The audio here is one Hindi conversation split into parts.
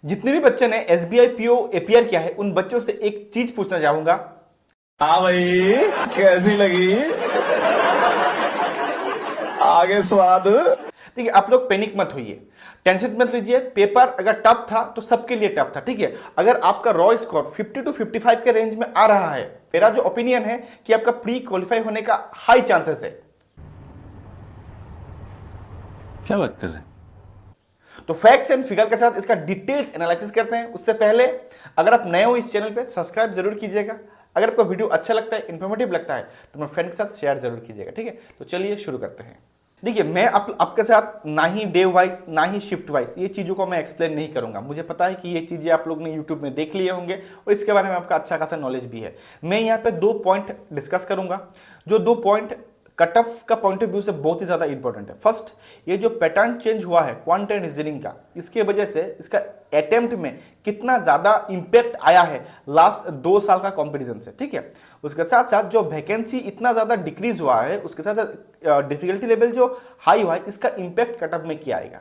जितने भी बच्चे ने एसबीआई पीओ एपीआर किया है उन बच्चों से एक चीज पूछना चाहूंगा। हाँ भाई, कैसी लगी? आगे स्वाद। ठीक है, आप लोग पैनिक मत होइए, टेंशन मत लीजिए। पेपर अगर टफ था तो सबके लिए टफ था। ठीक है, अगर आपका रॉ स्कोर 50 to 55 के रेंज में आ रहा है, मेरा जो ओपिनियन है कि आपका प्री क्वालिफाई होने का हाई चांसेस है। क्या बात कर रहे हैं? तो फैक्ट्स एंड फिगर के साथ इसका डिटेल्स एनालिसिस करते हैं। उससे पहले अगर आप नए हो इस चैनल पे, सब्सक्राइब जरूर कीजिएगा। अगर आपको वीडियो अच्छा लगता है, इंफॉर्मेटिव लगता है, तो अपने फ्रेंड के साथ शेयर जरूर कीजिएगा। ठीक है, तो चलिए शुरू करते हैं। देखिए, मैं आपके साथ ना ही डे वाइज ना ही शिफ्ट वाइज ये चीज़ों को मैं एक्सप्लेन नहीं करूंगा। मुझे पता है कि ये चीज़ें आप लोग ने यूट्यूब में देख लिए होंगे और इसके बारे में आपका अच्छा खासा नॉलेज भी है। मैं यहाँ पे 2 पॉइंट डिस्कस करूंगा, जो 2 पॉइंट कट ऑफ का पॉइंट ऑफ व्यू से बहुत ही ज़्यादा इंपॉर्टेंट है। फर्स्ट, ये जो पैटर्न चेंज हुआ है क्वांट एंड रीजनिंग का, इसके वजह से इसका अटेम्प्ट में कितना ज़्यादा इंपैक्ट आया है लास्ट 2 साल का कंपैरिजन से। ठीक है, उसके साथ साथ जो वैकेंसी इतना ज़्यादा डिक्रीज हुआ है, उसके साथ साथ डिफिकल्टी लेवल जो हाई हुआ है, इसका इंपैक्ट कट ऑफ में क्या आएगा।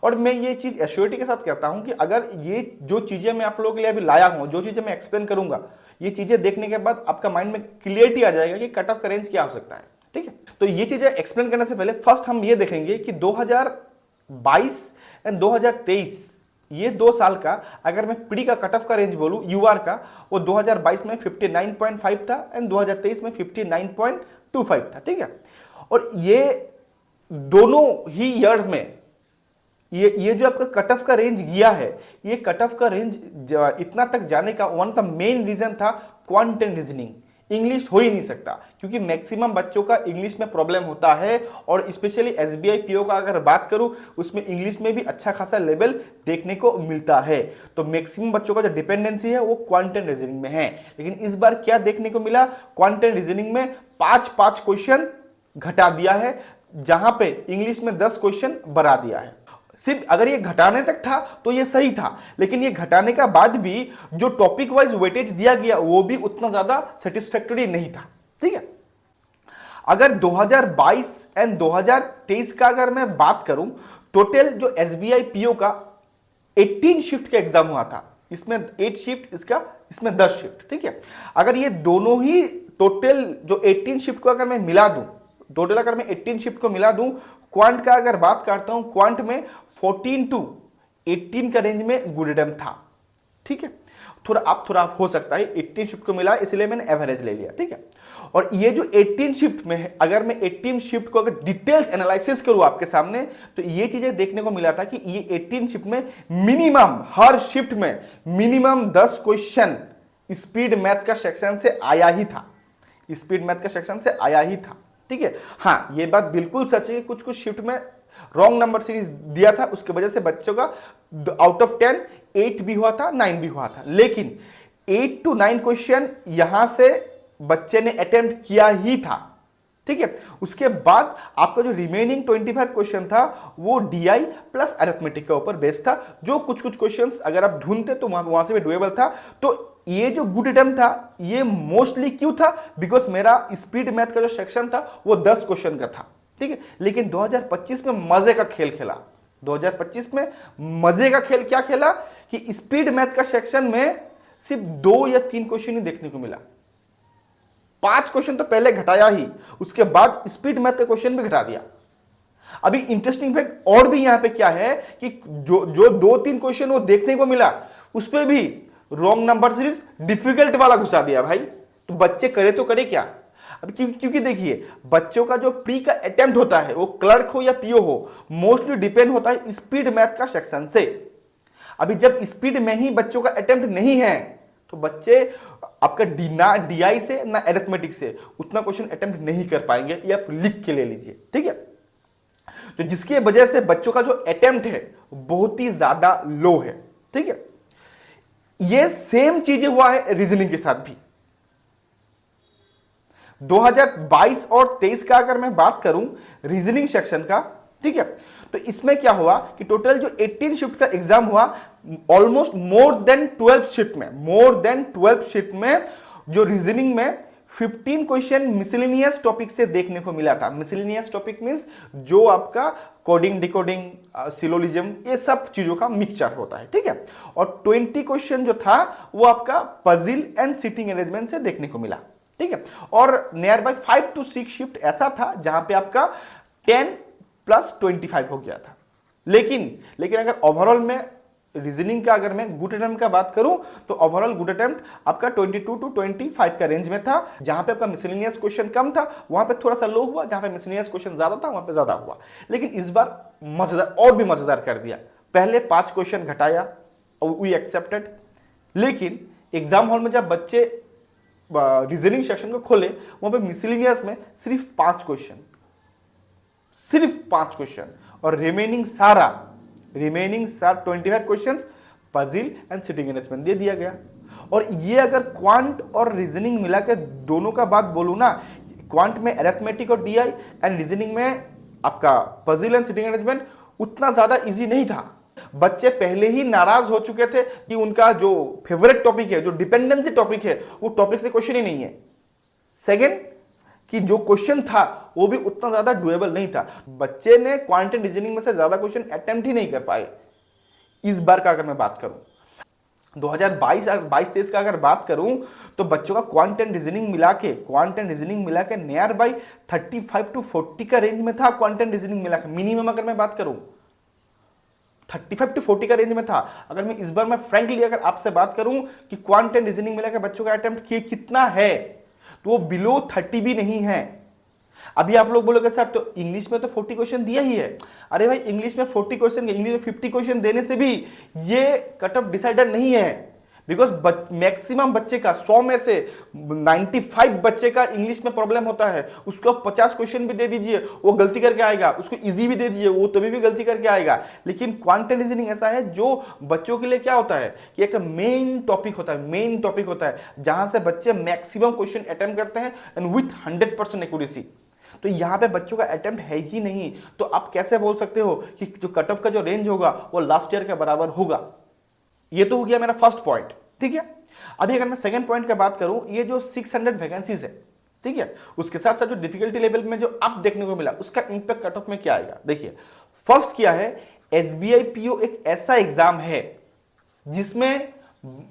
और मैं ये चीज़ एश्योरिटी के साथ कहता हूँ कि अगर ये जो चीज़ें मैं आप लोगों के लिए अभी लाया हूँ, जो चीज़ें मैं एक्सप्लेन करूँगा, ये चीज़ें देखने के बाद आपका माइंड में क्लियरिटी आ जाएगा कि कट ऑफ का रेंज क्या हो सकता है। ठीक है, तो ये चीजें एक्सप्लेन करने से पहले फर्स्ट हम ये देखेंगे कि 2022 एंड 2023 ये 2 साल का अगर मैं प्री का कट ऑफ का रेंज बोलूं यूआर का, वो 2022 में 59.5 था एंड 2023 में 59.25 था। ठीक है, और ये दोनों ही ईयर में ये जो आपका कट ऑफ का रेंज गया है, ये कट ऑफ का रेंज इतना तक जाने का one of the main reason था क्वांट एंड रीजनिंग। इंग्लिश हो ही नहीं सकता, क्योंकि मैक्सिमम बच्चों का इंग्लिश में प्रॉब्लम होता है, और स्पेशली एसबीआई पीओ का अगर बात करूं, उसमें इंग्लिश में भी अच्छा खासा लेवल देखने को मिलता है। तो मैक्सिमम बच्चों का जो डिपेंडेंसी है वो क्वांट एंड रीजनिंग में है। लेकिन इस बार क्या देखने को मिला, क्वांट एंड रीजनिंग में 5 क्वेश्चन घटा दिया है, जहां पे इंग्लिश में 10 क्वेश्चन बढ़ा दिया है। सिर्फ अगर ये घटाने तक था तो ये सही था, लेकिन ये घटाने का बाद भी जो टॉपिक वाइज वेटेज दिया गया वो भी उतना ज्यादा सेटिस्फैक्टरी नहीं था। ठीक है, अगर 2022 एंड 2023 का अगर मैं बात करूं, टोटल जो एसबीआई पीओ का 18 शिफ्ट का एग्जाम हुआ था, इसमें 8 शिफ्ट, इसमें 10 शिफ्ट। ठीक है, अगर ये दोनों ही टोटल जो 18 शिफ्ट को अगर मैं मिला दूं, टोटल अगर मैं 18 शिफ्ट को मिला दूं, क्वांट का अगर बात करता हूं, क्वांट में 14 to 18 का रेंज में गुडडम था। ठीक है, थोड़ा हो सकता है 18 शिफ्ट को मिला, इसलिए मैंने एवरेज ले लिया। ठीक है, और ये जो 18 शिफ्ट में है, अगर मैं 18 शिफ्ट को अगर डिटेल्स एनालिसिस करूं आपके सामने, तो ये चीजें देखने को मिला था कि ये 18 शिफ्ट में मिनिमम, हर शिफ्ट में मिनिमम 10 क्वेश्चन स्पीड मैथ का सेक्शन से आया ही था, स्पीड मैथ का सेक्शन से आया ही था। ठीक है, हाँ, ये बात बिल्कुल सच है कि कुछ शिफ्ट में रॉन्ग नंबर सीरीज दिया था, उसके वजह से बच्चों का आउट ऑफ 10 8 भी हुआ था, 9 भी हुआ था, लेकिन 8 to 9 क्वेश्चन यहां से बच्चे ने अटेम्प्ट किया ही था। ठीक है, उसके बाद आपका जो रिमेनिंग 25 क्वेश्चन था वो डीआई प्लस अरिथमेटिक के ऊपर बेस्ड था, जो कुछ क्वेश्चंस अगर आप ढूंढते तो वहां से भी डुएबल था। तो ये जो गुड अटेम्प्ट था, ये मोस्टली क्यों था, बिकॉज मेरा स्पीड मैथ का जो सेक्शन था वो 10 क्वेश्चन का था। ठीक है, लेकिन 2025 में मजे का खेल खेला। 2025 में मजे का खेल क्या खेला कि स्पीड मैथ का सेक्शन में सिर्फ 2 या 3 क्वेश्चन ही देखने को मिला। 5 क्वेश्चन तो पहले घटाया ही, उसके बाद स्पीड मैथ का क्वेश्चन भी घटा दिया। अभी इंटरेस्टिंग फैक्ट और भी यहां पे क्या है कि जो 2-3 क्वेश्चन वो देखने को मिला, उस पर भी रॉन्ग नंबर सीरीज डिफिकल्ट वाला घुसा दिया भाई। तो बच्चे करे तो करे क्या। अब क्योंकि देखिए, बच्चों का जो प्री का अटेम्प्ट होता है, वो क्लर्क हो या पीओ हो, मोस्टली डिपेंड होता है स्पीड मैथ का सेक्शन से। अभी जब स्पीड में ही बच्चों का अटेम्प्ट नहीं है, तो बच्चे आपका ना डीआई से ना अरिथमेटिक से उतना क्वेश्चन अटेम्प्ट नहीं कर पाएंगे, ये आप लिख के ले लीजिए। ठीक है, तो जिसकी वजह से बच्चों का जो अटेम्प्ट है बहुत ही ज्यादा लो है। ठीक है, ये सेम चीजें हुआ है रीजनिंग के साथ भी। 2022 और 23 का अगर मैं बात करूं रीजनिंग सेक्शन का, ठीक है, तो इसमें क्या हुआ कि टोटल जो 18 शिफ्ट का एग्जाम हुआ, ऑलमोस्ट मोर देन 12 शिफ्ट में जो रीजनिंग में 15 क्वेश्चन मिसलेनियस टॉपिक से देखने को मिला था। मिसलेनियस टॉपिक मींस जो आपका कोडिंग, डिकोडिंग, सिलोजिज्म, ये सब चीजों का मिक्सचर होता है, ठीक है। और 20 क्वेश्चन जो था वो आपका पजल एंड सिटिंग अरेंजमेंट से देखने को मिला, ठीक है। और नियर बाय 5 to 6 शिफ्ट ऐसा था जहां पे आपका 10 + 25 हो गया था। लेकिन अगर ओवरऑल में रीजनिंग का, अगर मैं गुड अटेम्प्ट का बात करूं तो ओवरऑल गुड अटेम्प्ट आपका 22 to 25 का रेंज में था। जहां पे आपका मिसलेनियस क्वेश्चन कम था वहां पे थोड़ा सा लो हुआ, जहां पे मिसलेनियस क्वेश्चन ज्यादा था वहां पे ज्यादा हुआ। लेकिन इस बार मजेदार, और भी मजेदार कर दिया। पहले 5 क्वेश्चन घटाया और वी एक्सेप्टेड, लेकिन एग्जाम हॉल में जब बच्चे रीजनिंग सेक्शन को खोले वहां पे मिसलेनियस में सिर्फ 5 क्वेश्चन, और रिमेनिंग सारा 25 questions puzzle and sitting arrangement दे दिया गया। और ये अगर क्वांट और रीजनिंग मिला के दोनों का बात बोलूं ना, क्वांट में अरिथमेटिक और डीआई एंड रीजनिंग में आपका पजल एंड सिटिंग अरेंजमेंट उतना ज्यादा इजी नहीं था। बच्चे पहले ही नाराज हो चुके थे कि उनका जो फेवरेट टॉपिक है, जो डिपेंडेंसी टॉपिक है, वो टॉपिक से क्वेश्चन ही नहीं है। सेकेंड कि जो क्वेश्चन था वो भी उतना ज्यादा डुएबल नहीं था। बच्चे ने क्वांट एंड रीजनिंग में से ज्यादा क्वेश्चन अटेम्प्ट ही नहीं कर पाए। इस बार का अगर मैं बात करूं 2022-23 का अगर बात करूं तो बच्चों का क्वांट एंड रीजनिंग मिला के नियर बाई 35 to 40 का रेंज में था। क्वांट एंड रीजनिंग मिला के मिनिमम अगर मैं बात करूं 35 to 40 का रेंज में था। अगर मैं इस बार मैं फ्रैंकली अगर आपसे बात करूं कि क्वांट एंड रीजनिंग मिला के बच्चों का अटेम्प्ट कितना है तो वो बिलो 30 भी नहीं है। अभी आप लोग बोलोगे सर तो इंग्लिश में तो 40 क्वेश्चन दिया ही है। अरे भाई इंग्लिश में 40 क्वेश्चन, इंग्लिश में 50 क्वेश्चन देने से भी ये कट ऑफ डिसाइडर नहीं है। बिकॉज मैक्सिमम बच्चे का 100 में से 95 बच्चे का इंग्लिश में प्रॉब्लम होता है। उसको 50 क्वेश्चन भी दे दीजिए वो गलती करके आएगा, उसको इजी भी दे दीजिए वो तभी भी गलती करके आएगा। लेकिन क्वांट एंड रीजनिंग ऐसा है जो बच्चों के लिए क्या होता है कि एक मेन टॉपिक होता है जहां से बच्चे मैक्सिमम क्वेश्चन अटेम्प्ट करते हैं एंड विथ 100% एक्यूरेसी। तो यहां पे बच्चों का अटेम्प्ट है ही नहीं, तो आप कैसे बोल सकते हो कि जो कट ऑफ का जो रेंज होगा वो लास्ट ईयर के बराबर होगा। ये तो हो गया मेरा फर्स्ट पॉइंट, ठीक है। अभी अगर मैं सेकंड पॉइंट की बात करूं, ये जो 600 वैकेंसीज है, ठीक है, उसके साथ साथ जो डिफिकल्टी लेवल में जो अप देखने को मिला उसका इंपैक्ट कट ऑफ में क्या आएगा। देखिए फर्स्ट क्या है, एसबीआई पीओ एक ऐसा एग्जाम है जिसमें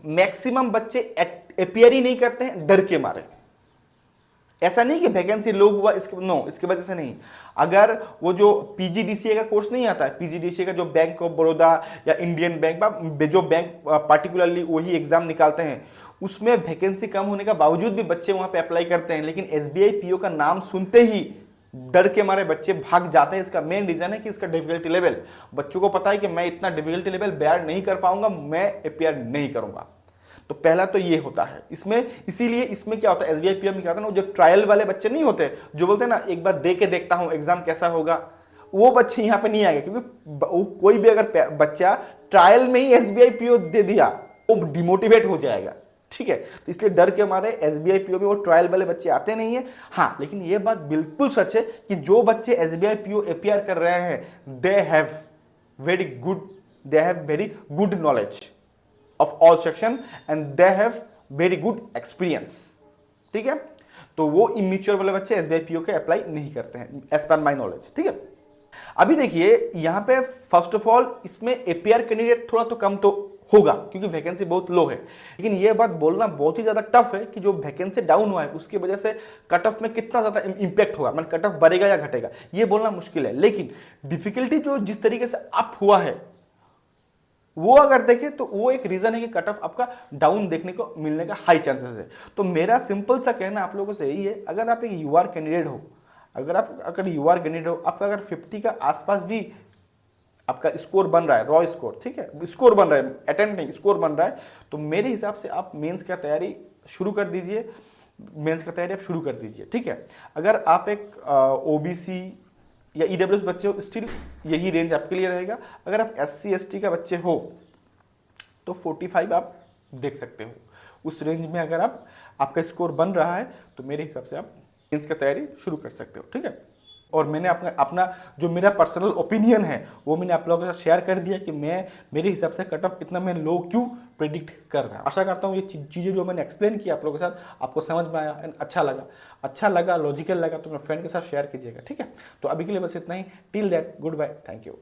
मैक्सिमम बच्चे अपियर ही नहीं करते हैं डर के मारे। ऐसा नहीं कि वैकेंसी लो हुआ इसके वजह से नहीं। अगर वो जो पीजीडीसीए का कोर्स नहीं आता है, पीजीडीसीए का जो बैंक ऑफ बड़ौदा या इंडियन बैंक जो बैंक पार्टिकुलरली वही एग्जाम निकालते हैं, उसमें वैकेंसी कम होने का बावजूद भी बच्चे वहां पे अप्लाई करते हैं। लेकिन एसबीआई पीओ का नाम सुनते ही डर के मारे बच्चे भाग जाते हैं। इसका मेन रीजन है कि इसका डिफिकल्टी लेवल, बच्चों को पता है कि मैं इतना डिफिकल्टी लेवल बेयर नहीं कर पाऊंगा, मैं अपियर नहीं करूंगा। तो पहला तो ये होता है इसमें। इसीलिए इसमें क्या होता है, एसबीआई पीओ में क्या होता है ना, जो ट्रायल वाले बच्चे नहीं होते जो बोलते हैं ना एक बार दे के देखता हूं एग्जाम कैसा होगा, वो बच्चे यहां पे नहीं आएंगे। क्योंकि कोई भी अगर बच्चा ट्रायल में ही एसबीआई पीओ दे दिया वो डिमोटिवेट हो जाएगा, ठीक है। तो इसलिए डर के मारे एसबीआई पीओ में वो ट्रायल वाले बच्चे आते नहीं है। हाँ, लेकिन ये बात बिल्कुल सच है कि जो बच्चे एसबीआई पीओ अपियर कर रहे हैं they have very good knowledge of all section and they have very good experience, ठीक है। तो वो इमेच्योर वाले बच्चे एसबीआई पीओ के अप्लाई नहीं करते हैं एज पर माई नॉलेज, ठीक है। अभी देखिए यहां पे फर्स्ट ऑफ ऑल इसमें एपीआर कैंडिडेट थोड़ा तो कम तो होगा क्योंकि वैकेंसी बहुत लो है। लेकिन ये बात बोलना बहुत ही ज्यादा टफ है कि जो वैकेंसी डाउन हुआ है उसकी वजह से कट ऑफ में कितना ज्यादा इंपैक्ट होगा, मतलब कट ऑफ बढ़ेगा या घटेगा, ये बोलना मुश्किल है। लेकिन डिफिकल्टी जो जिस तरीके से अप हुआ है वो अगर देखें तो वो एक रीजन है कि कट ऑफ आपका डाउन देखने को मिलने का हाई चांसेस है। तो मेरा सिंपल सा कहना आप लोगों से यही है, अगर आप एक यूआर कैंडिडेट हो, आपका अगर 50 का आसपास भी आपका स्कोर बन रहा है, रॉ स्कोर, ठीक है, स्कोर बन रहा है, अटेम्प्ट नहीं स्कोर बन रहा है, तो मेरे हिसाब से आप मेंस का तैयारी शुरू कर दीजिए, ठीक है। अगर आप एक ओबीसी या ईडब्ल्यूएस बच्चे हो स्टिल यही रेंज आपके लिए रहेगा। अगर आप एससी एसटी का बच्चे हो तो 45 आप देख सकते हो। उस रेंज में अगर आपका स्कोर बन रहा है तो मेरे हिसाब से आप मेंस का तैयारी शुरू कर सकते हो, ठीक है। और मैंने अपना जो मेरा पर्सनल ओपिनियन है वो मैंने आप लोगों के साथ शेयर कर दिया कि मेरे हिसाब से कट ऑफ इतना मैं लो क्यों प्रिडिक्ट कर रहा है। आशा करता हूँ ये चीज़ें जो मैंने एक्सप्लेन की आप लोगों के साथ आपको समझ में आया एंड अच्छा लगा लॉजिकल लगा तो अपने फ्रेंड के साथ शेयर कीजिएगा, ठीक है। तो अभी के लिए बस इतना ही। Till then goodbye, thank you.